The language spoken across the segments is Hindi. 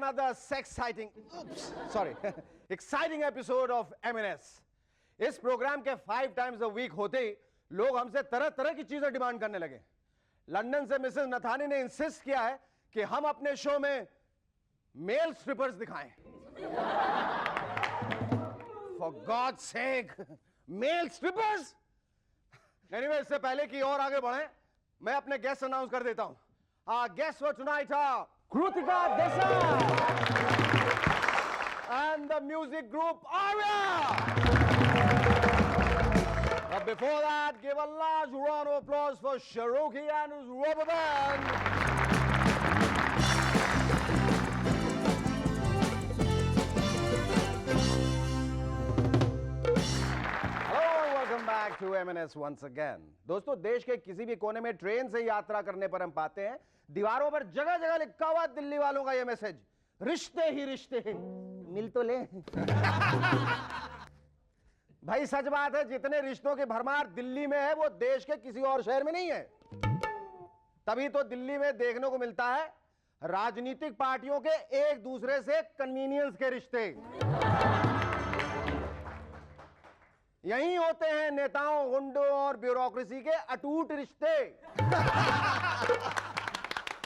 another exciting episode of M&S. इस प्रोग्राम के 5 times a week होते ही लोग हमसे तरह तरह की चीजें डिमांड करने लगे। लंदन से मिसेस नथानी ने इंसिस्ट किया है कि हम अपने शो में मेल स्ट्रिपर्स दिखाएं। For God's sake, male strippers? Anyway, इससे पहले कि और आगे बढ़ें, मैं अपने गेस्ट अनाउंस कर देता हूं। Our guests for tonight are Krutika Desai and the music group Arya. But before that, give a large round of applause for Sharuki and his rubber band. Back to M&S once again. दोस्तों, देश के किसी भी कोने में ट्रेन से यात्रा करने पर हम पाते हैं दीवारों पर जगह जगह लिखा हुआ दिल्ली वालों का यह मैसेज, रिश्ते ही रिश्ते मिल तो ले। भाई सच बात है, जितने रिश्तों की भरमार दिल्ली में है वो देश के किसी और शहर में नहीं है। तभी तो दिल्ली में देखने को मिलता है राजनीतिक पार्टियों के एक दूसरे से कन्वीनियंस के रिश्ते। यही होते हैं नेताओं, गुंडों और ब्यूरोक्रेसी के अटूट रिश्ते।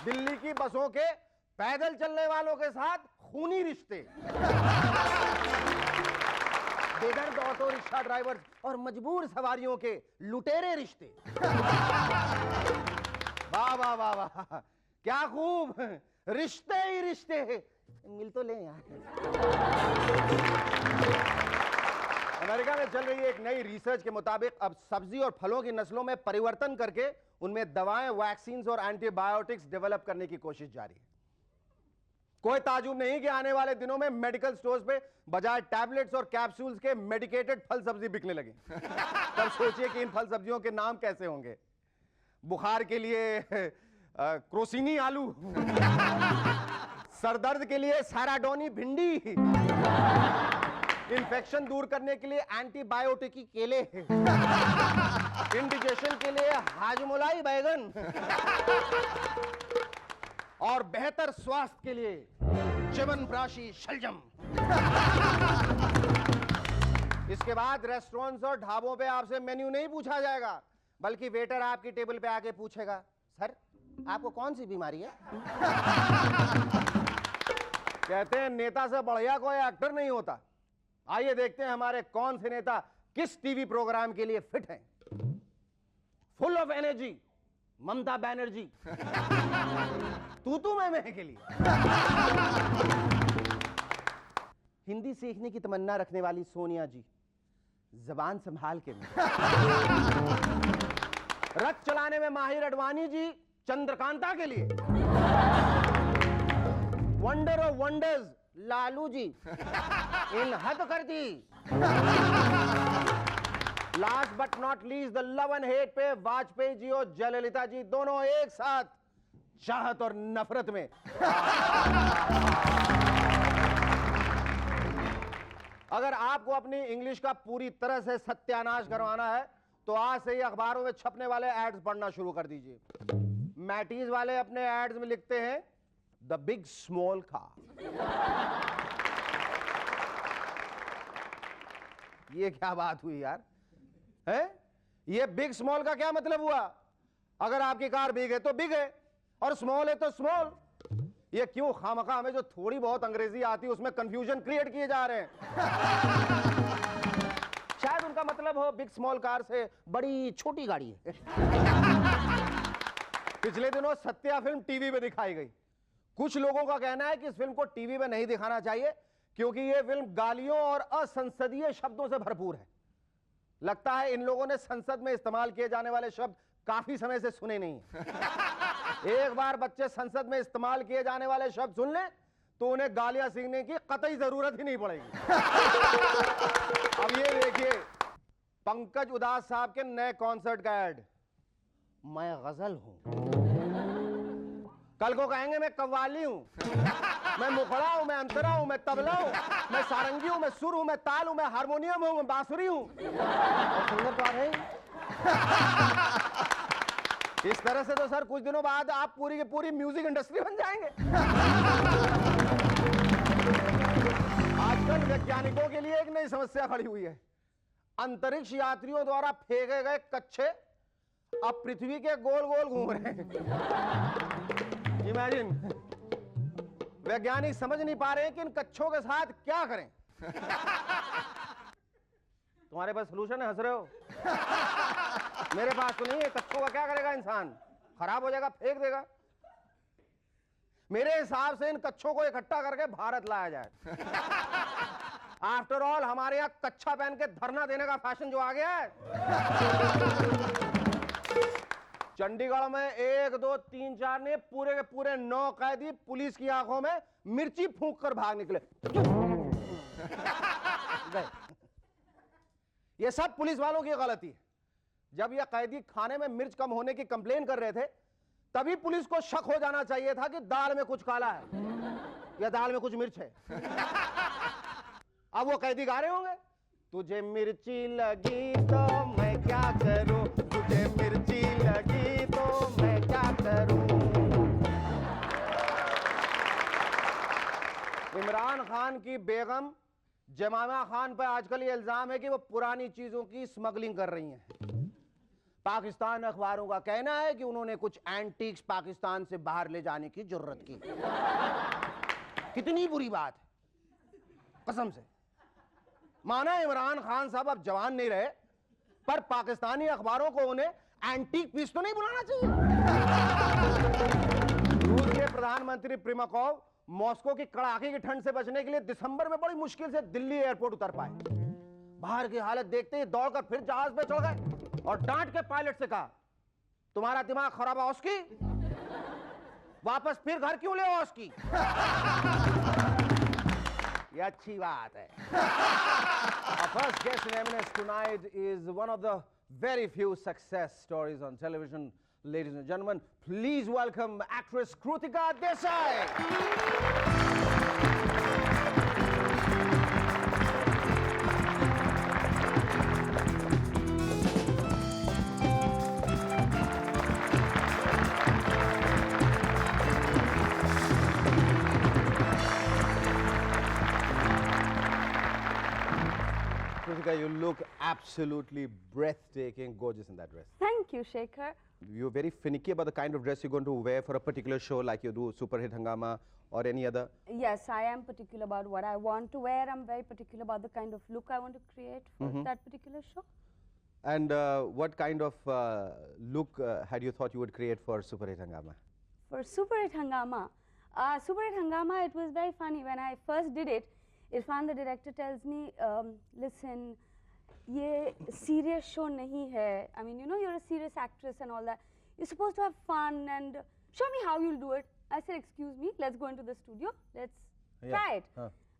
दिल्ली की बसों के पैदल चलने वालों के साथ खूनी रिश्ते। बेदर्द ऑटो रिक्शा ड्राइवर्स और मजबूर सवारियों के लुटेरे रिश्ते। वाह वाह वाह वाह, क्या खूब, रिश्ते ही रिश्ते। मिल तो ले यार। अमेरिका में चल रही एक नई रिसर्च के मुताबिक अब सब्जी और फलों की नस्लों में परिवर्तन करके उनमें दवाएं, वैक्सीन्स और एंटीबायोटिक्स डेवलप करने की कोशिश जारी है। कोई ताजुब नहीं कि आने वाले दिनों में मेडिकल स्टोर्स पे बजाय टैबलेट्स और कैप्सूल्स के मेडिकेटेड फल सब्जी बिकने लगे। तब सोचिए कि इन फल सब्जियों के नाम कैसे होंगे। बुखार के लिए क्रोसिनी आलू, सरदर्द के लिए सैराडोनी भिंडी, इन्फेक्शन दूर करने के लिए एंटीबायोटिक की केले, इंडिजेशन के लिए हाजमोलाई बैगन और बेहतर स्वास्थ्य के लिए च्यवनप्राशी शलजम। इसके बाद रेस्टोरेंट्स और ढाबों पे आपसे मेन्यू नहीं पूछा जाएगा, बल्कि वेटर आपकी टेबल पे आके पूछेगा, सर आपको कौन सी बीमारी है? कहते हैं नेता से बढ़िया कोई एक्टर नहीं होता। आइए देखते हैं हमारे कौन से नेता किस टीवी प्रोग्राम के लिए फिट हैं। Full of energy, Mamata Banerjee. तू मैं के लिए। हिंदी सीखने की तमन्ना रखने वाली सोनिया जी, जबान संभाल के। रथ चलाने में माहिर अडवाणी जी, चंद्रकांता के लिए। Wonder of wonders Lalu ji, इन हद कर दी। Last but not least, the love and hate पे वाजपेयी जी और जयललिता जी दोनों एक साथ चाहत और नफरत में। अगर आपको अपनी इंग्लिश का पूरी तरह से सत्यानाश करवाना है तो आज से ही अखबारों में छपने वाले एड्स पढ़ना शुरू कर दीजिए। मैटीज वाले अपने एड्स में लिखते हैं द बिग स्मॉल कार। ये क्या बात हुई यार, है? ये बिग स्मॉल का क्या मतलब हुआ? अगर आपकी कार बिग है तो बिग है और स्मॉल है तो स्मॉल। ये क्यों खामखा हमें जो थोड़ी बहुत अंग्रेजी आती है उसमें कंफ्यूजन क्रिएट किए जा रहे हैं। शायद उनका मतलब हो बिग स्मॉल कार से बड़ी छोटी गाड़ी है। पिछले दिनों सत्या फिल्म टीवी पे दिखाई गई। कुछ लोगों का कहना है कि इस फिल्म को टीवी में नहीं दिखाना चाहिए क्योंकि यह फिल्म गालियों और असंसदीय शब्दों से भरपूर है। लगता है इन लोगों ने संसद में इस्तेमाल किए जाने वाले शब्द काफी समय से सुने नहीं। एक बार बच्चे संसद में इस्तेमाल किए जाने वाले शब्द सुन लें तो उन्हें गालियां सीखने की कतई जरूरत ही नहीं पड़ेगी। अब ये देखिए, पंकज उदास साहब के नए कॉन्सर्ट का ऐड, मैं गजल हूं, कल को कहेंगे मैं कव्वाली हूं, मैं मुखड़ा हूं, मैं अंतरा हूं, मैं तबला हूं, मैं सारंगी हूं, मैं सुर हूं, मैं ताल हूं, मैं हारमोनियम हूं, मैं बांसुरी हूं। सुंदर तो आ रहे हैं। इस तरह से तो सर कुछ दिनों बाद आप पूरी की पूरी म्यूजिक इंडस्ट्री बन जाएंगे। आजकल वैज्ञानिकों के लिए एक नई समस्या खड़ी हुई है। अंतरिक्ष यात्रियों द्वारा फेंके गए कच्छे अब पृथ्वी के गोल गोल घूम रहे हैं। इमेजिन, वैज्ञानिक समझ नहीं पा रहे हैं कि इन कच्छों के साथ क्या करें। तुम्हारे पास सलूशन है? हंस रहे हो? मेरे पास तो नहीं है। कच्छों का क्या करेगा इंसान? खराब हो जाएगा, फेंक देगा। मेरे हिसाब से इन कच्छों को इकट्ठा करके भारत लाया जाए। आफ्टर ऑल हमारे यहां कच्छा पहन के धरना देने का फैशन जो आ गया है। चंडीगढ़ में 1, 2, 3, 4 ने पूरे के पूरे 9 कैदी पुलिस की आंखों में मिर्ची फूंक कर भाग निकले। ये सब पुलिस वालों की गलती है। जब यह कैदी खाने में मिर्च कम होने की कंप्लेन कर रहे थे, तभी पुलिस को शक हो जाना चाहिए था कि दाल में कुछ काला है या दाल में कुछ मिर्च है। अब वो कैदी गा रहे होंगे, तुझे मिर्ची लगी तो मैं क्या करूं, तुझे मिर्ची लगी तो मैं क्या करूं। इमरान खान की बेगम जमामा खान पर आजकल ये इल्जाम है कि वो पुरानी चीजों की स्मगलिंग कर रही हैं। पाकिस्तान अखबारों का कहना है कि उन्होंने कुछ एंटीक्स पाकिस्तान से बाहर ले जाने की जरूरत की। कितनी बुरी बात है, कसम से। माना इमरान खान साहब अब जवान नहीं रहे, पर पाकिस्तानी अखबारों को उन्हें एंटीक पीस तो नहीं बुलाना चाहिए। रूस के प्रधानमंत्री प्रिमाकोव मॉस्को की कड़ाके की ठंड से बचने के लिए दिसंबर में बड़ी मुश्किल से दिल्ली एयरपोर्ट उतर पाए। बाहर की हालत देखते ही दौड़कर फिर जहाज पे चढ़ गए और डांट के पायलट से कहा, तुम्हारा दिमाग खराब है उसकी, वापस फिर घर क्यों ले आओ उसकी। ये अच्छी बात है। Our first guest in M&S tonight is one of the very few success stories on television. Ladies and gentlemen, please welcome actress Krutika Desai. Krutika, you look absolutely breathtaking, gorgeous in that dress. Thank you, Shekhar. You're very finicky about the kind of dress you're going to wear for a particular show like you do Super Hit Hangama or any other. Yes, I am particular about what I want to wear. I'm very particular about the kind of look I want to create for that particular show. And what kind of look had you thought you would create for Super Hit Hangama? For Super Hit Hangama, it was very funny. When I first did it, Irfan, the director, tells me, listen, ये serious show नहीं है. I mean, you know, you're a serious actress and all that. You're supposed to have fun and show me how you'll do it. I said, excuse me, let's go into the studio. Let's try it.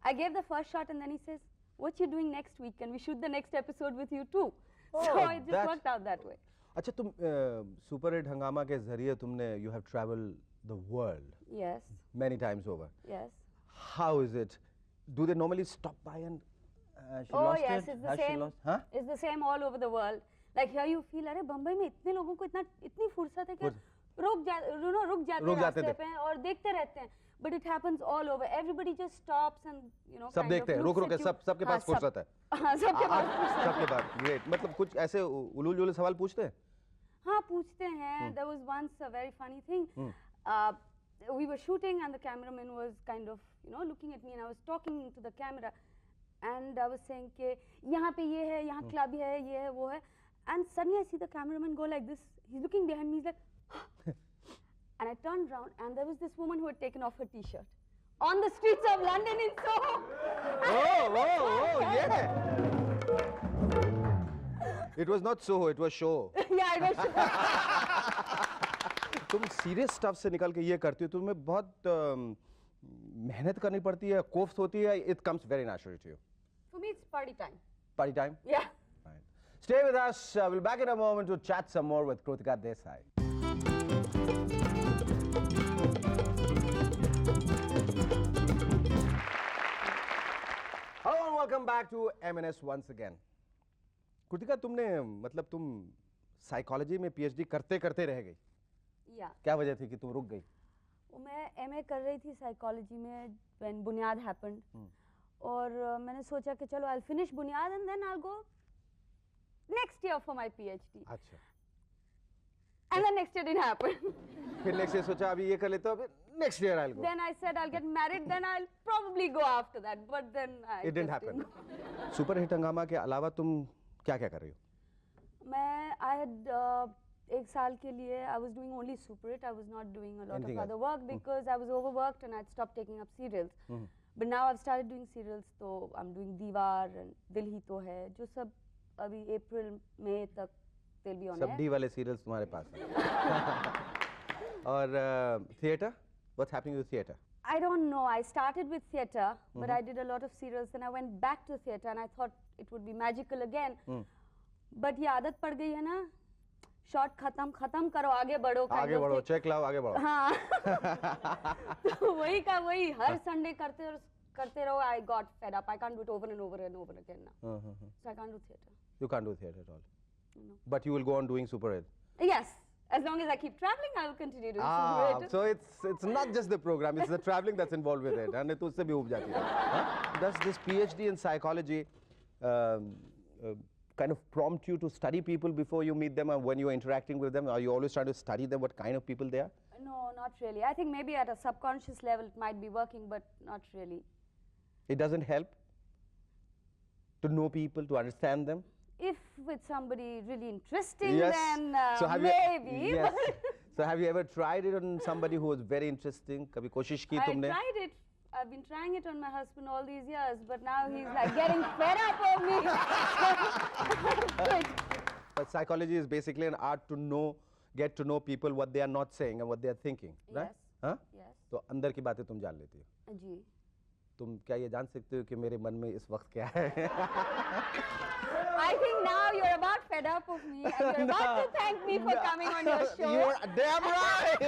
I gave the first shot and then he says, what you doing next week? Can we shoot the next episode with you too? So it just worked out that way. अच्छा, तुम Super Hit Hangama के जरिए तुमने you have traveled the world. Yes. Many times over. Yes. How is it? Do they normally stop by and she Oh lost yes, it? it's the Has she same. lost? Huh? It's the same all over the world. Like here you feel, अरे बम्बई में इतने लोगों को इतनी फुर्सत है कि रुक जाते हैं पे और देखते रहते हैं. But it happens all over. Everybody just stops and you know. सब देखते हैं, रुक के सबके पास फुर्सत है. हाँ, सबके पास. Great. मतलब कुछ ऐसे उलूल-जुलूल सवाल पूछते हैं? हाँ, पूछते हैं. There was once a very funny thing. We were shooting and the cameraman was kind of, you know, looking at me and I was talking to the camera and I was saying कि यहाँ पे ये है, यहाँ club है, ये है, वो है. And suddenly I see the cameraman go like this. He's looking behind me. He's like, and I turned around and there was this woman who had taken off her t-shirt on the streets of London in Soho. Yeah. It was not Soho, it was show. Yeah, it was show. तुम सीरियस स्टफ से निकल के ये करती हो, तुम्हें बहुत मेहनत करनी पड़ती है, कोफ्त होती है. It comes very naturally to you. For me, it's party time. Party time? Yeah. Right. Stay with us. We'll back in a moment to chat some more with Krutika Desai. Hello and welcome back to M&S once again. Krutika, तुमने मतलब तुम साइकोलॉजी में PhD करते करते रह गई. Yeah. क्या वजह थी कि तुम रुक गई? मैं MA कर रही थी साइकोलॉजी में when बुनियाद happened. और मैंने सोचा कि चलो I'll finish बुनियाद and then I'll go next year for my PhD. अच्छा, And then next year didn't happen. फिर नेक्स्ट ईयर सोचा अभी ये कर लेता हूँ, फिर next year I go. Then I said I'll get married, then I'll probably go after that. But then I It didn't just happen. didn't. Super hit हंगामा के अलावा तुम क्या क्या कर रही हो? मैं I had एक साल के लिए I was doing only Super Hit. I was not doing a lot Anything of else? other work because I was overworked and I'd stopped taking up serials. But now I've started doing serials, so I'm doing Diwar and Dil Hi To Hai, जो सब अभी अप्रैल मई तक they'll be on सब air. डी वाले सीरियल्स तुम्हारे पास हैं. और theatre, what's happening with theatre? I don't know. I started with theatre, but I did a lot of serials. Then I went back to theatre, and I thought it would be magical again. But ये आदत पड़ गई है ना, शॉट खत्म करो, आगे बढ़ो. आगे बढ़ो, चेक लाओ, आगे बढ़ो. हाँ. तो वही का वही हर संडे करते रहो. I got fed up. I can't do it over and over and over again now. So I can't do theatre. You can't do theatre at all. No. But you will go on doing Super Hit. Yes. As long as I keep traveling, I will continue doing Super Hit. So it's not just the program, it's the traveling that's involved with it. And तो उससे भी उब जाती है. Does this PhD in psychology kind of prompt you to study people before you meet them, and when you're interacting with them? Are you always trying to study them, what kind of people they are? No, not really. I think maybe at a subconscious level it might be working, but not really. It doesn't help to know people, to understand them? If with somebody really interesting, Yes. then So have maybe. you, yes. So have you ever tried it on somebody who was very interesting? कभी कोशिश की I तुमने? tried it. I've been trying it on my husband all these years, but now he's like getting fed up of me. Quit. But psychology is basically an art to know, get to know people, what they are not saying and what they are thinking, right? Yes. हाँ? Yes. तो अंदर की बातें तुम जान लेती हो. जी. तुम क्या ये जान सकते हो कि मेरे मन में इस वक्त क्या है? I think now you're about fed up of me, and you're about to thank me for coming on your show. You're damn right.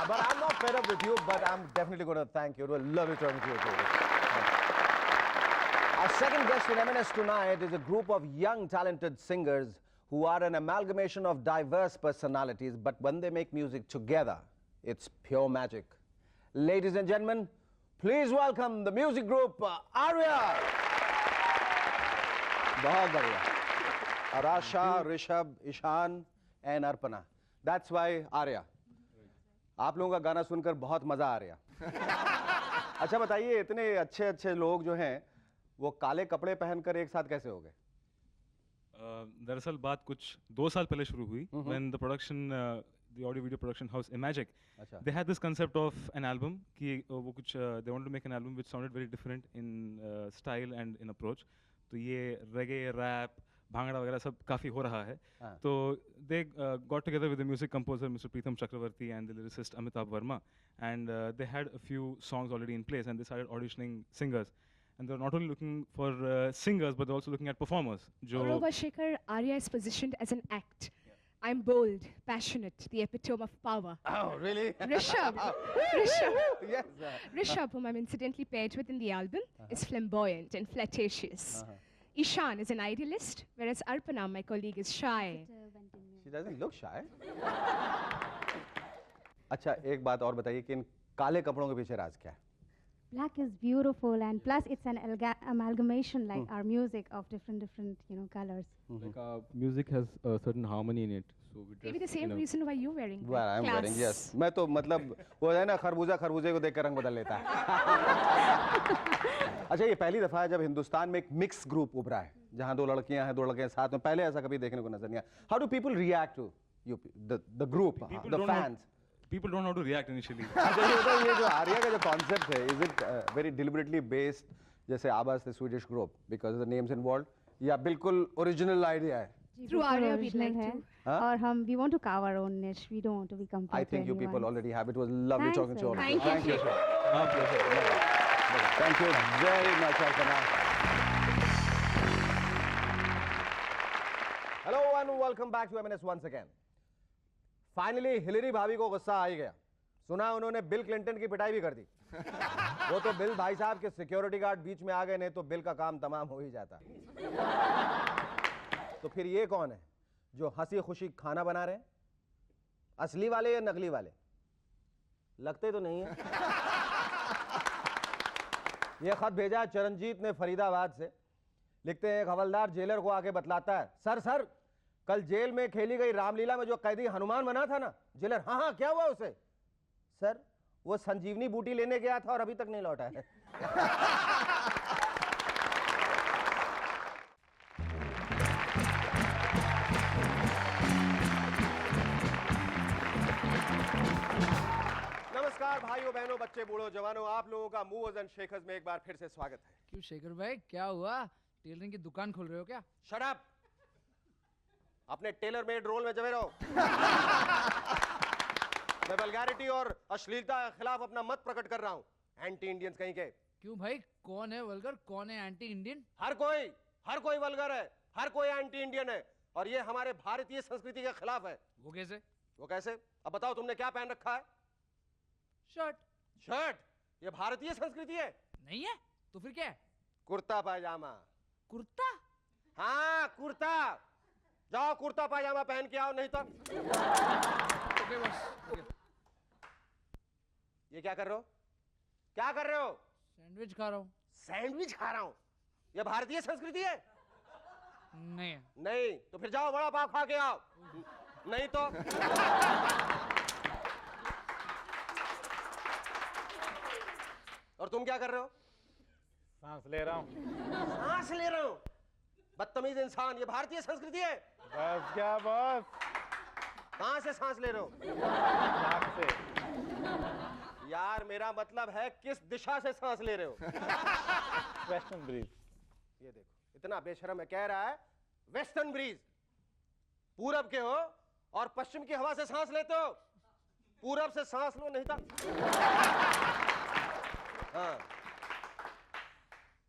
But I'm not fed up with you, but I'm definitely going to thank you. It was lovely talking to you. Our second guest in M&S tonight is a group of young, talented singers who are an amalgamation of diverse personalities, but when they make music together, it's pure magic. Ladies and gentlemen, please welcome the music group Arya. बहुत बढ़िया. Arasha, Rishabh, Ishan and Arpana. That's why Arya. आप लोगों का गाना सुनकर बहुत मजा आ रहा. अच्छा बताइए, इतने अच्छे लोग जो हैं वो काले कपड़े पहनकर एक साथ कैसे हो गए? दरअसल बात कुछ 2 साल पहले शुरू हुई. When the production the audio video production house Imagic, अच्छा. they had this concept of an album कि वो कुछ they wanted to make an album which sounded very different in style and in approach. तो ये reggae, rap, भांगड़ा वगैरह सब काफ़ी हो रहा है. तो they got together with the music composer Mr. Preetham Chakravarti and the lyricist Amitabh Verma, and they had a few songs already in place, and they started auditioning singers. And they're not only looking for singers, but they're also looking at performers. Moreover, Shekhar, Arya is positioned as an act. I'm bold, passionate, the epitome of power. Oh, really? Rishabh, Yes. Rishabh, whom I'm incidentally paired with in the album, is flamboyant and flirtatious. Ishan is an idealist, whereas Arpana, my colleague, is shy. She doesn't look shy. अच्छा, एक बात और बताइए कि इन काले कपड़ों के पीछे राज क्या है? Black is beautiful, and plus it's an amalgamation like our music of different colors. Like our music has a certain harmony in it, so we Maybe dress the same reason why you're wearing black. Well, I'm wearing, Class. yes. मैं तो मतलब वो है ना खरबूजे को देखकर रंग बदल लेता है. अच्छा, ये पहली दफा है जब हिंदुस्तान में एक मिक्स ग्रुप उभरा है, जहाँ 2 लड़कियाँ हैं, 2 लड़के हैं साथ में. पहले ऐसा कभी देखने को नजर नहीं आया. How do people react to you, the group, the fans? People don't know how to react initially. अच्छा, ये बताओ, ये जो आर्या का जो concept है, is it very deliberately based, जैसे आवाज the Swedish group, because of the names involved, या बिल्कुल original idea है? Through Arya, we'd like है. to. और we want to carve our own niche. We don't want to be compared I think to you people anyone. already have. It was lovely Thanks, talking to you all. Thank you. Thank you, sir. My pleasure. Thank you very much, Alpana. Hello and welcome back to M&S once again. Finally, Hillary भाभी को गुस्सा आ ही गया. सुना उन्होंने बिल क्लिंटन की पिटाई भी कर दी. वो तो बिल भाई साहब के सिक्योरिटी गार्ड बीच में आ गए, नहीं तो बिल का काम तमाम हो ही जाता. तो फिर ये कौन है जो हंसी खुशी खाना बना रहे हैं? असली वाले या नकली वाले? लगते तो नहीं है. ये खत भेजा है चरणजीत ने फरीदाबाद से। लिखते हैं, एक हवलदार जेलर को आके बतलाता है, सर कल जेल में खेली गई रामलीला में जो कैदी हनुमान बना था ना। जेलर, हाँ क्या हुआ उसे? सर वो संजीवनी बूटी लेने गया था और अभी तक नहीं लौटा है। नमस्कार भाइयों बहनों, बच्चे बूढ़ों जवानों, आप लोगों का मूवर्स एंड शेकर्स में एक बार फिर से स्वागत है। क्यों शेखर भाई, क्या हुआ? टेलरिंग की दुकान खोल रहे हो क्या? Shut up! अपने टेलर मेड रोल में जमे रहो। मैं वल्गैरिटी और अश्लीलता के खिलाफ अपना मत प्रकट कर रहा हूं। एंटी इंडियंस कहीं के। क्यों भाई, कौन है वल्गर, कौन है एंटी इंडियन? हर कोई वल्गर है, हर कोई एंटी इंडियन है, और ये हमारे भारतीय संस्कृति के खिलाफ है। वो कैसे? वो कैसे? अब बताओ, तुमने क्या पहन रखा है? शर्ट? ये भारतीय संस्कृति है? नहीं है तो फिर क्या है? कुर्ता पायजामा। कुर्ता? हाँ कुर्ता। जाओ कुर्ता पायजामा पहन के आओ, नहीं तो। ओके बस। ये क्या कर रहे हो? क्या कर रहे हो? सैंडविच खा रहा हूँ। सैंडविच खा रहा हूं। ये भारतीय संस्कृति है? नहीं है। नहीं तो फिर जाओ वड़ा पाव खा के आओ, नहीं तो। और तुम क्या कर रहे हो? सांस ले रहा हूँ। सांस ले रहे हो? बदतमीज इंसान, ये भारतीय संस्कृति है? बस क्या बॉस? कहां से सांस ले रहे हो? नाक से। यार मेरा मतलब है किस दिशा से सांस ले रहे हो? Western breeze. ये देखो, इतना बेशरम है, कह रहा है वेस्टर्न ब्रीज। पूरब के हो और पश्चिम की हवा से सांस लेते हो। पूरब से सांस लो, नहीं था। हाँ।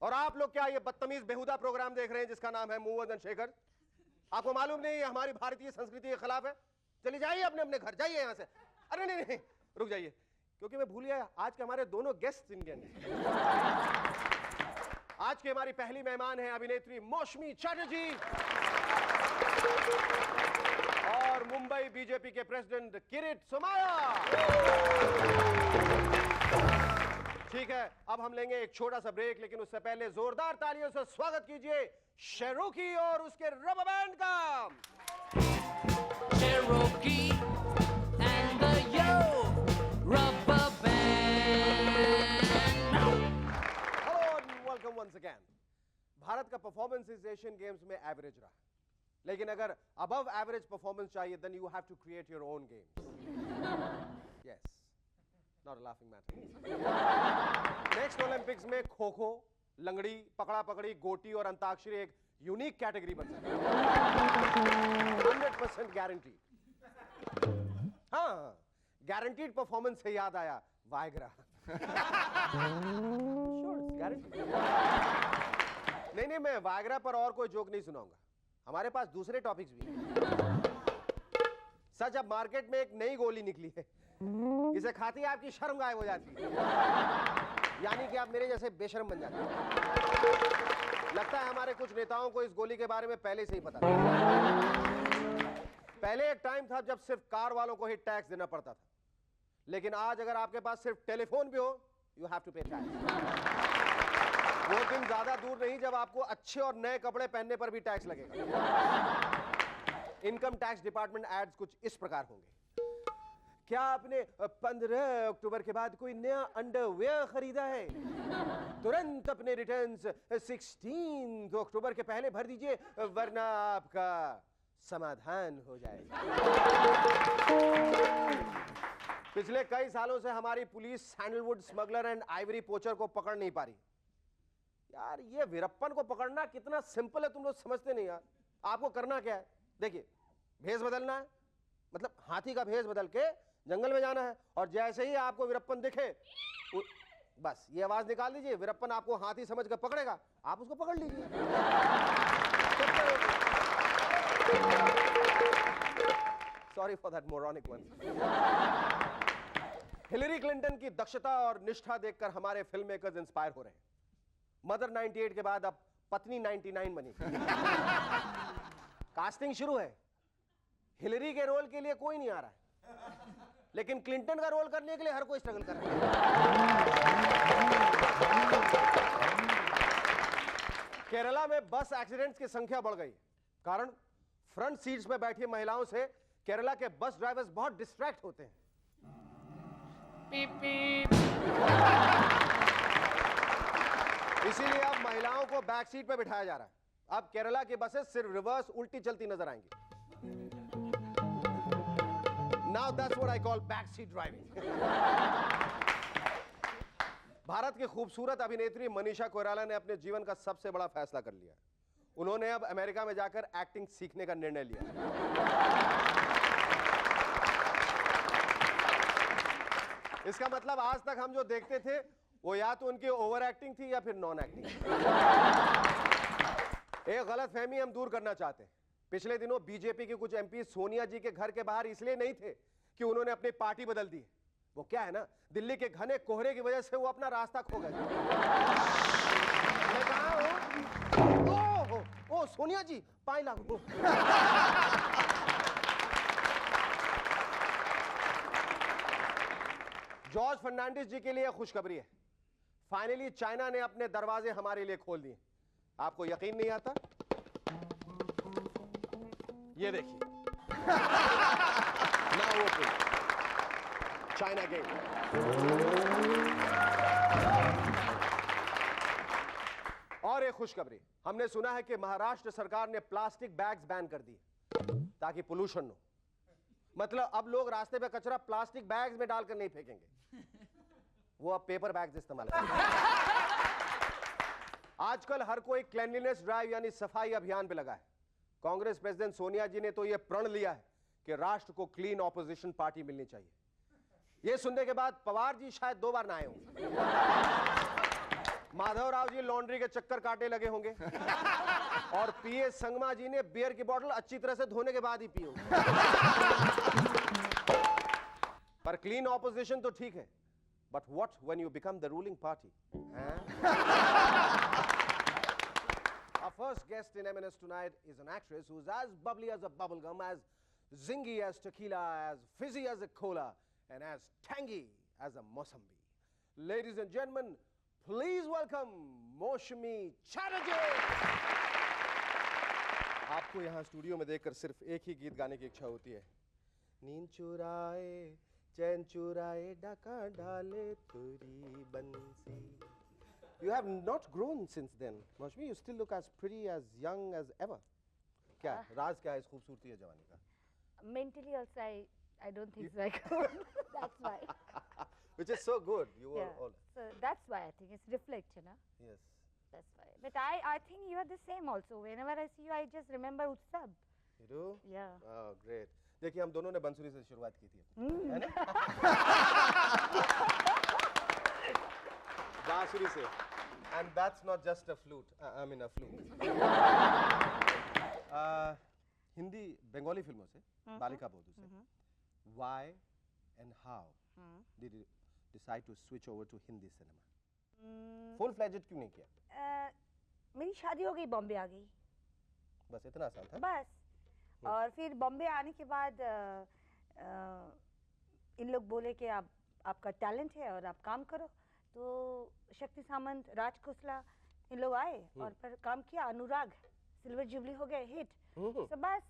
और आप लोग क्या ये बदतमीज बेहुदा प्रोग्राम देख रहे हैं जिसका नाम है मूवर्स एंड शेकर्स? आपको मालूम नहीं ये हमारी भारतीय संस्कृति के खिलाफ है? चलिए जाइए अपने अपने घर, जाइए यहां से। अरे नहीं, रुक जाइए, क्योंकि मैं भूल गया आज के हमारे दोनों गेस्ट इंडियन हैं। आज की हमारी पहली मेहमान है अभिनेत्री मौसमी चटर्जी और मुंबई बीजेपी के प्रेसिडेंट किरीट सोमैया। ठीक है, अब हम लेंगे एक छोटा सा ब्रेक, लेकिन उससे पहले जोरदार तालियों से स्वागत कीजिए शेरोकी और उसके रबर बैंड का। Cherokee and the Yo Rubber Band. Hello and welcome once again. Bharat का परफॉर्मेंस इस एशियन गेम्स में एवरेज रहा, लेकिन अगर अबव एवरेज परफॉर्मेंस चाहिए then you have to create your own games. Yes, not a laughing matter. Next Olympics में खो खो, लंगड़ी, पकड़ा पकड़ी, गोटी और अंताक्षरी एक यूनिक कैटेगरी बन सकती है। 100% गारंटी। हाँ, गारंटीड परफॉर्मेंस से याद आया वायग्रा। गारंटी। नहीं, मैं वायग्रा पर और कोई जोक नहीं सुनाऊंगा, हमारे पास दूसरे टॉपिक्स भी हैं। सच, अब मार्केट में एक नई गोली निकली है, इसे खाती है आपकी शर्म गायब हो जाती है, यानी कि आप मेरे जैसे बेशर्म बन जाते हैं। लगता है हमारे कुछ नेताओं को इस गोली के बारे में पहले से ही पता था। पहले एक टाइम था जब सिर्फ कार वालों को ही टैक्स देना पड़ता था, लेकिन आज अगर आपके पास सिर्फ टेलीफोन भी हो, यू हैव टू पे टैक्स। वो दिन ज्यादा दूर नहीं जब आपको अच्छे और नए कपड़े पहनने पर भी टैक्स लगेगा। इनकम टैक्स डिपार्टमेंट एड्स कुछ इस प्रकार होंगे। क्या आपने 15 अक्टूबर के बाद कोई नया अंडरवेयर खरीदा है? तुरंत अपने रिटर्न्स 16 अक्टूबर के पहले भर दीजिए, वरना आपका समाधान हो जाएगा। पिछले कई सालों से हमारी police sandalwood smuggler and Ivory पोचर को पकड़ नहीं पा रही। यार ये वीरप्पन को पकड़ना कितना सिंपल है, तुम लोग समझते नहीं यार। आपको करना क्या है, देखिए, भेष बदलना है, मतलब हाथी का भेष बदल के जंगल में जाना है, और जैसे ही आपको वीरप्पन दिखे बस ये आवाज निकाल दीजिए, वीरप्पन आपको हाथी समझ कर पकड़ेगा, आप उसको पकड़ लीजिए। Sorry for that moronic one. Hillary Clinton की दक्षता और निष्ठा देखकर हमारे फिल्म मेकर्स इंस्पायर हो रहे हैं। मदर 98 के बाद अब पत्नी 99 बनी। कास्टिंग शुरू है। हिलरी के रोल के लिए कोई नहीं आ रहा है, लेकिन क्लिंटन का रोल करने के लिए हर कोई स्ट्रगल कर रहा है। केरला में बस एक्सीडेंट्स की संख्या बढ़ गई, कारण फ्रंट सीट्स में बैठी महिलाओं से केरला के बस ड्राइवर्स बहुत डिस्ट्रैक्ट होते हैं। इसीलिए अब महिलाओं को बैक सीट पे बिठाया जा रहा है। अब केरला की बसेस सिर्फ रिवर्स उल्टी चलती नजर आएंगी। Now that's what I call back seat driving. Bharat की खूबसूरत अभिनेत्री मनीषा कोइराला ने अपने जीवन का सबसे बड़ा फैसला कर लिया। उन्होंने अब अमेरिका में जाकर एक्टिंग सीखने का निर्णय लिया। इसका मतलब आज तक हम जो देखते थे वो या तो उनकी ओवर एक्टिंग थी या फिर नॉन एक्टिंग। एक गलत फहमी हम दूर करना चाहते हैं। पिछले दिनों बीजेपी के कुछ एमपी सोनिया जी के घर के बाहर इसलिए नहीं थे कि उन्होंने अपनी पार्टी बदल दी। वो क्या है ना, दिल्ली के घने कोहरे की वजह से वो अपना रास्ता खो गए। मैं कहा हूं, ओ सोनिया जी पाई लागू। जॉर्ज फर्नांडिस जी के लिए खुशखबरी है। फाइनली चाइना ने अपने दरवाजे हमारे लिए खोल दिए। आपको यकीन नहीं आता? ये देखिए। Now open China gate. और एक खुशखबरी, हमने सुना है कि महाराष्ट्र सरकार ने प्लास्टिक बैग्स बैन कर दिए ताकि पोल्यूशन हो। मतलब अब लोग रास्ते पे कचरा प्लास्टिक बैग्स में डालकर नहीं फेंकेंगे, वो अब पेपर बैग्स इस्तेमाल करेंगे। आजकल हर कोई क्लीनलीनेस ड्राइव यानी सफाई अभियान पे लगा है। कांग्रेस प्रेसिडेंट सोनिया जी ने तो यह प्रण लिया है कि राष्ट्र को क्लीन ऑपोजिशन पार्टी मिलनी चाहिए। यह सुनने के बाद पवार जी शायद 2 बार ना आए होंगे। माधवराव जी लॉन्ड्री के चक्कर काटे लगे होंगे और पीए संगमा जी ने बियर की बोतल अच्छी तरह से धोने के बाद ही पी होगी। पर क्लीन ऑपोजिशन तो ठीक है, but what when you become the ruling party? Our first guest in M&S tonight is an actress who's as bubbly as a bubblegum, as zingy as tequila, as fizzy as a cola, and as tangy as a mossambi. Ladies and gentlemen, please welcome Moushami Chatterjee. आपको यहाँ स्टूडियो में देखकर सिर्फ एक ही गीत गाने की इच्छा होती है। नींद चुराए चैन चुराए डाका डाले तुरी बंसी। You have not grown since then, Moushami. You still look as pretty, as young as ever. क्या राज क्या है इस खूबसूरती है जवानी का? Mentally also, I don't think so. I could. That's why. Which is so good. You were all. So that's why I think it's reflect, you know. Yes. That's why. But I think you are the same also. Whenever I see you, I just remember Utsab. You do? Yeah. Oh, great. देखिए हम दोनों ने बंसुरी से शुरुआत की थी, है ना? बांसुरी से, and that's not just a flute. I mean a flute. Hindi Bengali फिल्मों से, बालिका बोधू से, why and how did you decide to switch over to Hindi cinema? Full fledged क्यों नहीं किया? मेरी शादी हो गई, बॉम्बे आ गई। बस इतना आसान था? बस। और फिर बॉम्बे आने के बाद इन लोग बोले कि आपका टैलेंट है और आप काम करो। तो शक्ति सामंत, राज खोसला इन लोग आए और फिर काम किया। अनुराग सिल्वर जुबली हो गए हिट। तो बस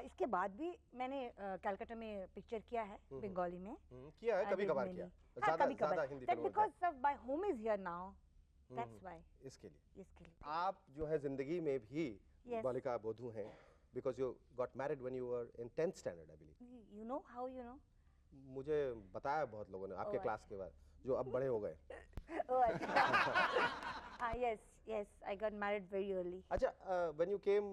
इसके बाद भी मैंने कलकत्ता में पिक्चर किया है, बंगाली में किया है, कभी-कभार किया। ज़्यादा हिंदी फिल्मों में। Because of my home is here now. That's why. इसके लिए आप जो है जिंदगी में भी बालिका बोधू हैं, because you got married when you were in 10th standard, I believe. You know how you know? मुझे बताया बहुत लोगों ने आपके क्लास के बाद, जो अब बड़े हो गए। Yes, I got married very early. अच्छा, when you came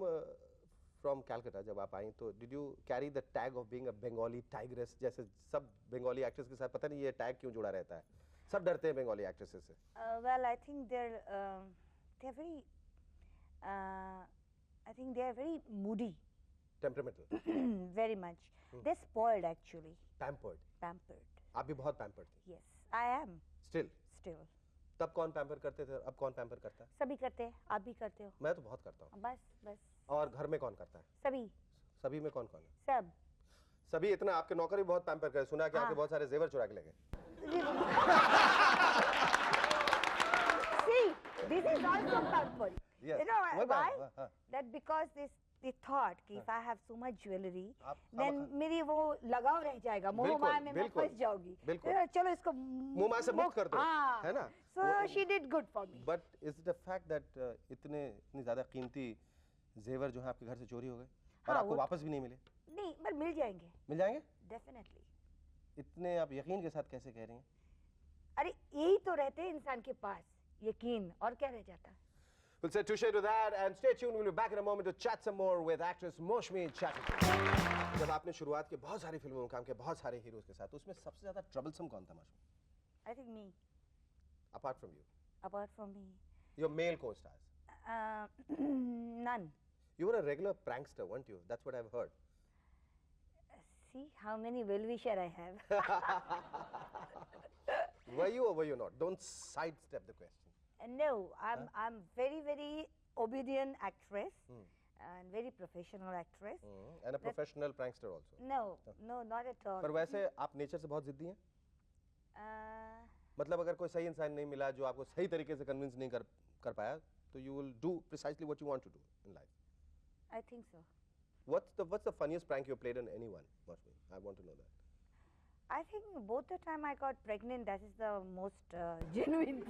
from Calcutta, जब आप आई तो did you carry the tag of being a Bengali tigress? जैसे सब बंगाली एक्ट्रेस के साथ, पता नहीं ये टैग क्यों जुड़ा रहता है, सब डरते हैं बंगाली एक्ट्रेसेस से। Well, I think they're very moody. Temperamental. Very much. They're spoiled actually. Pampered. आप भी बहुत pampered थी। Yes, I am. Still. तब कौन पैम्पर करते थे, अब कौन पैम्पर करता है? सभी करते हैं, आप भी करते हो। मैं तो बहुत करता हूँ। बस। और घर में कौन करता है? सभी में कौन कौन है? सभी इतना, आपके नौकर भी बहुत पैम्पर करे, सुना कि आपके बहुत सारे जेवर चुरा के ले गए। See, this is also pamper. Yes. You know What why? हाँ। That because they thought कि if I have so much jewelry, आप then मेरी वो लगाव रह जाएगा, मोह बिल्कुल, माया में मैं बिल्कुल, फंस जाऊंगी। बिल्कुल। चलो इसको मुंह माया से मुक्त कर दो, हाँ, है ना? So she did good for me. But is it a fact that इतनी ज्यादा कीमती जेवर जो है आपके घर से चोरी हो गए और हाँ, आपको वो- वापस भी नहीं मिले? नहीं, पर मिल जाएंगे, मिल जाएंगे? definitely. इतने आप यकीन के साथ कैसे कह रही हैं? अरे यही तो रहते हैं इंसान के पास, यकीन, और क्या रह जाता है? We'll say touche to that and stay tuned. We'll be back in a moment to chat some more with actress Moushmi Chatterjee. जब आपने शुरुआत की बहुत सारी फिल्मों में काम किया, बहुत सारे हीरोज के साथ, उसमें सबसे ज्यादा ट्रबलसम कौन था Moushumi? I think me, Apart from you, apart from me, your male co-stars. none. You were a regular prankster, weren't you? That's what I've heard. See how many well-wisher I have. Were you or were you not? Don't sidestep the question. No, I'm very obedient actress and very professional actress. And a professional prankster also. No, not at all. पर वैसे आप नेचर से बहुत जिद्दी हैं? मतलब अगर कोई सही इंसान नहीं मिला जो आपको सही तरीके से कन्विंस नहीं कर पाया, तो you will do precisely what you want to do in life. I think so. What's the funniest prank you played on anyone, Moushmi? I want to know that. I think both the time I got pregnant, that is the most genuine.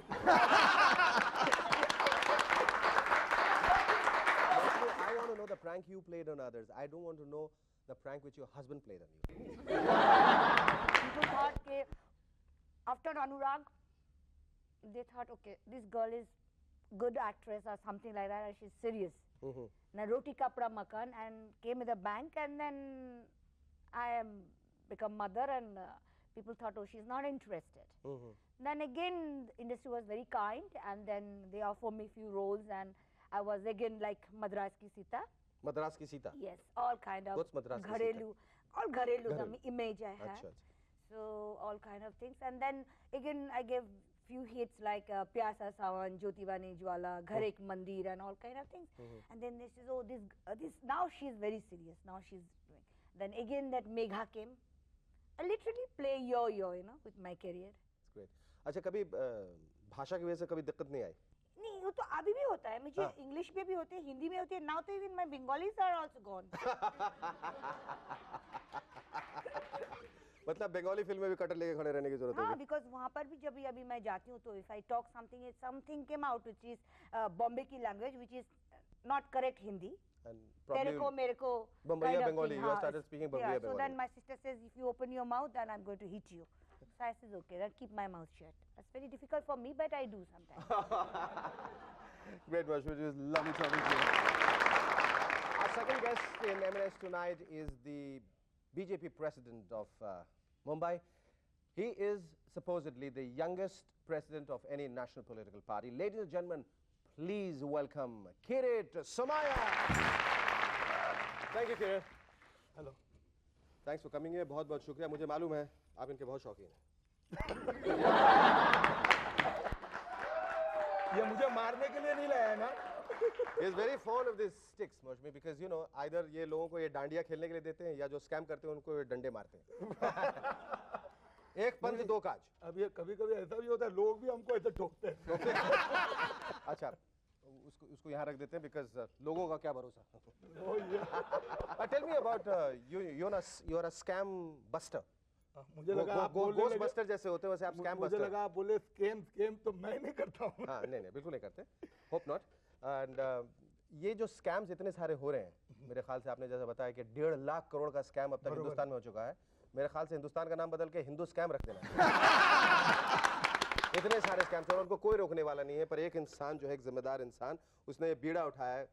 I want to know the prank you played on others. I don't want to know the prank which your husband played on you. People thought that after Anurag, they thought, okay, this girl is good actress or something like that, and she's serious. Now roti kapda makan and came with a bank, and then I am become mother, and people thought, oh, she's not interested. Then again, industry was very kind, and then they offered me few roles, and I was again like Madras ki Sita. Madras ki Sita. Yes, all kind of What's Madras ki gharelu, all gharelu Gharelu. the image I had. Achha, achha. So all kind of things, and then again I gave few hits like Pyasa Sawan, Jyoti Bani Jwala, Ghar Ek Mandir, and all kind of things. And then they says, oh, this now she's very serious. Now she's doing. Then again that Megha came. I literally play yo-yo, you know, with my career. That's great. अच्छा कभी भाषा की वजह से कभी दिक्कत नहीं आई? नहीं, वो तो अभी भी होता है. मुझे इंग्लिश में भी होते हैं, हिंदी में होते हैं. Now तो even my Bengalis are also gone. मतलब बंगाली फिल्म में भी कटर लेके खड़े रहने की जरूरत हाँ, होगी। because वहाँ पर भी जब अभी मैं जाती हूँ तो if I talk something came out which is Bombay की language which is not correct Hindi. And तेरे को मेरे को Bombay kind of Bengali. thing, You हाँ, started speaking Bombay yeah, Bengali. so then my sister says if you open your mouth then I'm going to hit you. So I says okay, then keep my mouth shut. That's very difficult for me, but I do sometimes. Great, Moushmi. It was lovely talking to you. Our second guest in M&S tonight is the BJP president of Mumbai. He is supposedly the youngest president of any national political party. Ladies and gentlemen, please welcome Kirit Somaiya. Thank you, Kirit. Hello. Thanks for coming here. बहुत बहुत शुक्रिया. मुझे मालूम है आप इनके बहुत शौकीन हैं. ये मुझे मारने के लिए नहीं लाया है ना? He is very fond of these sticks, Moushmi, because you know either ये लोगों को ये डांडिया खेलने के लिए देते हैं या जो स्कैम करते हैं उनको ये डंडे मारते हैं. एक पंच दो काज. अब ये कभी-कभी ऐसा भी होता है, लोग भी हमको ऐसे ठोकते हैं. अच्छा, उसको यहाँ रख देते हैं because लोगों का क्या भरोसा. Tell me about you are a scam buster. मुझे लगा आप बोलने Ghost लगे. buster जैसे होते हैं वैसे आप scam मुझे buster. लगा आप बोले स्कैम तो मैं नहीं करता हूँ. हाँ नहीं बिल्कुल नहीं करते. Hope not. And ये जो स्कैम्स इतने सारे हो रहे हैं, मेरे ख्याल से आपने जैसा बताया कि 1.5 लाख करोड़ का स्कैम अब तक हिंदुस्तान में हो चुका है. मेरे ख्याल से हिंदुस्तान का नाम बदल के हिंदू स्कैम रख देना. इतने सारे स्कैम्स और उनको कोई रोकने वाला नहीं है, पर एक इंसान जो है एक जिम्मेदार इंसान, उसने ये बीड़ा उठाया है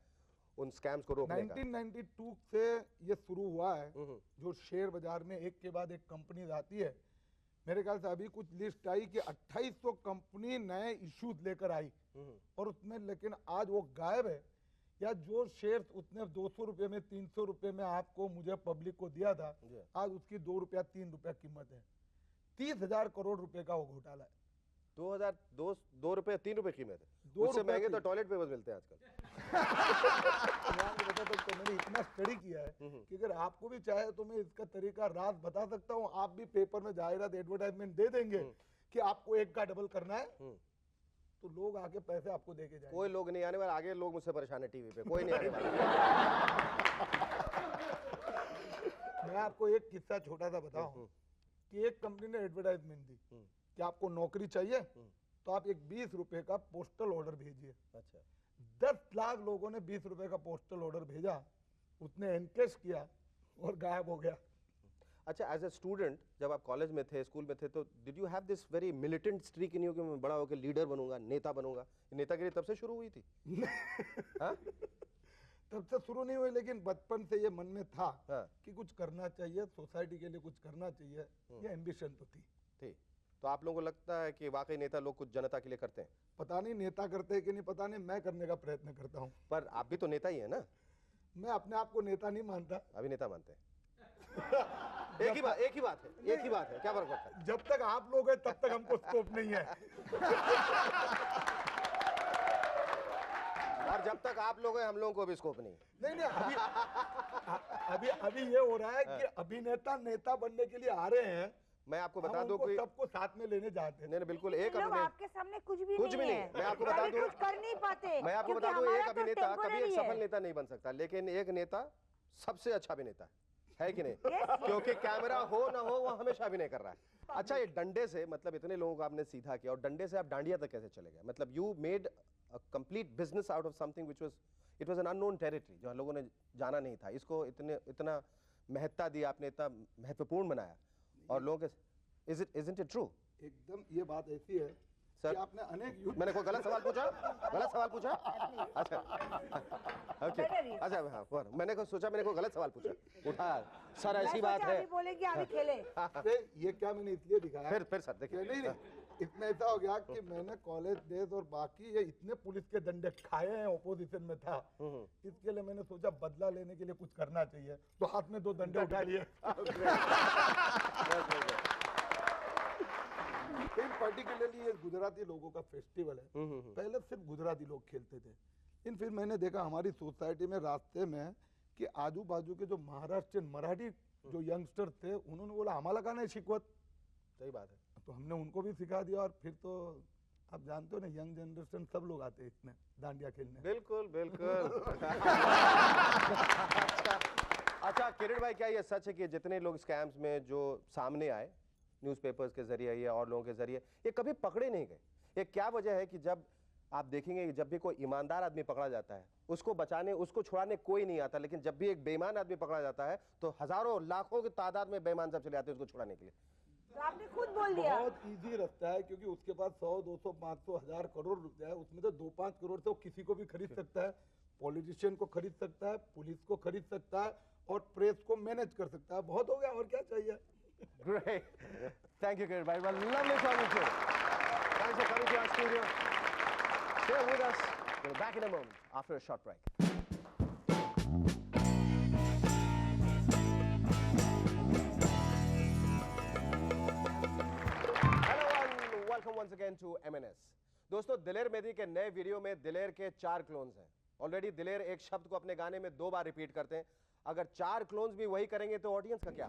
उन स्कैम्स को रोकने का. 1992 से ये शुरू हुआ है, जो शेयर बाजार में एक के बाद एक कंपनी आती है. मेरे ख्याल से अभी कुछ लिस्ट आई कि 2800 कंपनी नए इश्यूज लेकर आई और उसमें लेकिन आज वो गायब है. या जो शेयर्स उसने 200 रुपए में 300 रुपए में आपको मुझे पब्लिक को दिया था, आज उसकी 2 रुपया 3 रुपया कीमत है. 30,000 करोड़ रुपए का वो घोटाला है. 2 रुपए 3 रुपए कीमत है. उससे रुपए महंगे की। तो टॉयलेट पेपर्स मिलते हैं आजकल। मैं आपको बताता हूँ, तो मैंने इतना स्टडी किया है कि अगर आपको भी चाहे तो मैं इसका तरीका राज बता सकता हूँ। आप भी पेपर में जाहिरात एडवर्टाइजमेंट दे देंगे कि आपको एक का डबल करना है, तो लोग आके पैसे आपको देके जाएंगे। कोई लोग नहीं आने वाला, आगे लोग मुझसे परेशान है टीवी पे, कोई नहीं आने वाला। मैं आपको एक किस्सा छोटा सा बताऊं कि एक कंपनी ने एडवर्टाइजमेंट दी कि आपको नौकरी चाहिए तो आप एक 20 रुपए का पोस्टल ऑर्डर भेजिए। अच्छा। 10 लाख लोगों ने 20 रुपए का पोस्टल ऑर्डर भेजा, उसने एनकेश किया और गायब हो गया। अच्छा, एज ए स्टूडेंट जब आप कॉलेज में थे, स्कूल में थे, तो did you have this very militant streak in you कि मैं बड़ा होकर लीडर बनूंगा, नेता बनूंगा? नेतागिरी तब से शुरू हुई थी? हाँ? तब से शुरू नहीं हुई, लेकिन बचपन से ये मन में था हाँ। कि कुछ करना चाहिए, सोसाइटी के लिए कुछ करना चाहिए, ये एम्बिशन तो थी। तो आप लोगों को लगता है कि वाकई नेता लोग कुछ जनता के लिए करते हैं? पता नहीं नेता करते हैं कि नहीं, पता नहीं, मैं करने का प्रयत्न करता हूँ। पर आप भी तो नेता ही है ना? मैं अपने आप को नेता नहीं मानता। अभी नेता मानते हैं? एक ही बात है, क्या फर्क पड़ता है? जब तक आप लोग हैं तब तक हमको स्कोप नहीं है। और जब तक आप लोग हैं हम लोगों को भी स्कोप नहीं। नहीं, अभी ये हो रहा है कि अभिनेता नेता बनने के लिए आ रहे हैं। मैं आपको हम बता दूं उनको कि सबको साथ में लेने जाते हैं। नहीं, बिल्कुल एक लोग अभिनेता आपके सामने कुछ भी नहीं है। है। मैं आपको बता दूं, कुछ कर नहीं पाते। मैं आपको क्योंकि बता दूं, एक हमारा तो अभिनेता कभी एक temporary सफल है। नेता नहीं बन सकता, लेकिन एक नेता सबसे अच्छा अभिनेता है कि नहीं? क्योंकि कैमरा हो ना हो वो हमेशा अभिनय कर रहा है। अच्छा, ये डंडे से मतलब इतने लोगों को आपने सीधा किया और डंडे से आप डांडिया तक कैसे चले गए? मतलब you made a complete business out of something which was it was an unknown territory, जो लोगों ने जाना नहीं था। इसको इतना महत्ता दी आपने, इतना महत्वपूर्ण बनाया और लोगों के isn't it true? एकदम ये बात ऐसी है सर, कि आपने अनेक मैंने कोई गलत सवाल पूछा? अच्छा, ओके, अच्छा, हाँ, मैंने को सोचा मैंने कोई गलत सवाल पूछा। उठा सर, ऐसी बात है। अभी बोलेंगे अभी खेले। ये क्या मैंने इसलिए दिखाया फिर सर देखिए, नहीं, इतना ऐसा हो गया कि मैंने कॉलेज डेज और बाकी ये इतने पुलिस के डंडे खाए हैं, ऑपोजिशन में था, इसके लिए मैंने सोचा बदला लेने के लिए कुछ करना चाहिए, तो हाथ में 2 डंडे उठा लिए। इन पर्टिकुलरली ये गुजराती लोगों का फेस्टिवल है। पहले सिर्फ गुजराती लोग खेलते थे, लेकिन फिर मैंने देखा हमारी सोसाइटी में रास्ते में कि आजू बाजू के जो महाराष्ट्रियन मराठी जो यंगस्टर थे, उन्होंने बोला हमारा का नहीं शिकवत। सही बात है। तो हमने उनको भी सिखा दिया और फिर तो आप जानते हो ना, यंग जनरेशन सब लोग आते हैं इसमें दांडिया खेलने। बिल्कुल अच्छा किरण भाई, क्या ये सच है कि जितने लोग स्कैम्स में जो सामने आए न्यूज़पेपर्स के जरिए या और लोगों के जरिए, ये कभी पकड़े नहीं गए? ये क्या वजह है कि जब आप देखेंगे कि जब भी कोई ईमानदार आदमी पकड़ा जाता है, उसको बचाने, उसको छुड़ाने कोई नहीं आता, लेकिन जब भी एक बेईमान आदमी पकड़ा जाता है तो हजारों लाखों की तादाद में बेईमान सब चले आते हैं उसको छुड़ाने के लिए? तो आपने खुद बोल दिया। बहुत इजी रास्ता है, क्योंकि उसके पास 100, 200, 500, 1000 करोड़ रुपया है। उसमें तो 2-5 करोड़ से वो किसी को भी खरीद सकता है, पॉलिटिशियन को खरीद सकता है, पुलिस को खरीद सकता है और प्रेस को मैनेज कर सकता है। बहुत हो गया, और क्या चाहिए? Great. Thank you, Kiran bhai. Well, lovely talking to you. Thanks for coming to our studio. Stay with us. We'll be back in a moment after a short break. Hello and welcome once again to MNS. दोस्तों, दिलेर मेहदी के नए वीडियो में दिलेर के 4 क्लोन्स हैं। ऑलरेडी दिलेर एक शब्द को अपने गाने में 2 बार रिपीट करते हैं। अगर 4 क्लोन्स भी वही करेंगे तो ऑडियंस का क्या?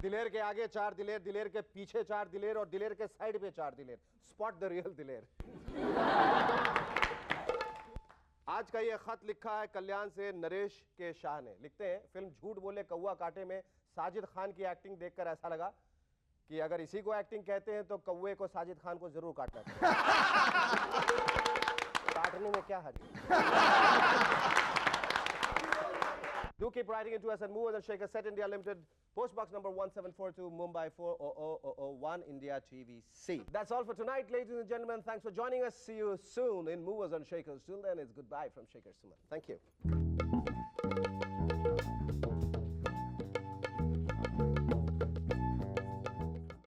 दिलेर के आगे 4 दिलेर, दिलेर के पीछे 4 दिलेर और दिलेर के साइड पे 4 दिलेर। स्पॉट द रियल दिलेर। आज का ये खत लिखा है कल्याण से नरेश के शाह ने। लिखते हैं, फिल्म झूठ बोले कौवा काटे में साजिद खान की एक्टिंग देखकर ऐसा लगा कि अगर इसी को एक्टिंग कहते हैं तो कौवे को साजिद खान को जरूर काटना चाहिए। काटने में क्या हर्ज? Do keep writing into us at Movers and Shakers, Set India Limited, Post Box number 1742, Mumbai 40001, India TVC. That's all for tonight, ladies and gentlemen. Thanks for joining us. See you soon in Movers and Shakers. Till then, it's goodbye from Shakers Suman. Thank you.